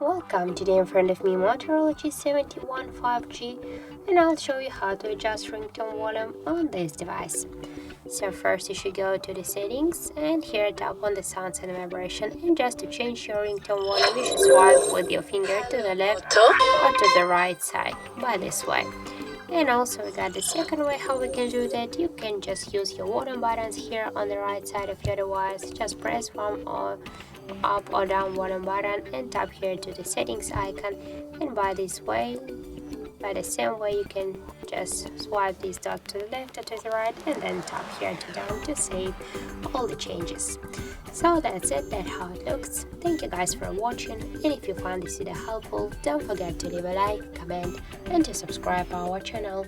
Welcome, today in front of me Motorola G71 5G, and I'll show you how to adjust ringtone volume on this device. So first you should go to the settings and here tap on the sounds and vibration, and just to change your ringtone volume you should swipe with your finger to the left or to the right side by this way. And also we got the second way how we can do that. You can just use your volume buttons here on the right side of your device. Just press one or up or down volume button and tap here to the settings icon, and by the same way you can just swipe this dot to the left or to the right and then tap here to down to save all the changes. So that's it, that's how it looks. Thank you guys for watching, and if you found this video helpful, don't forget to leave a like, comment and to subscribe our channel.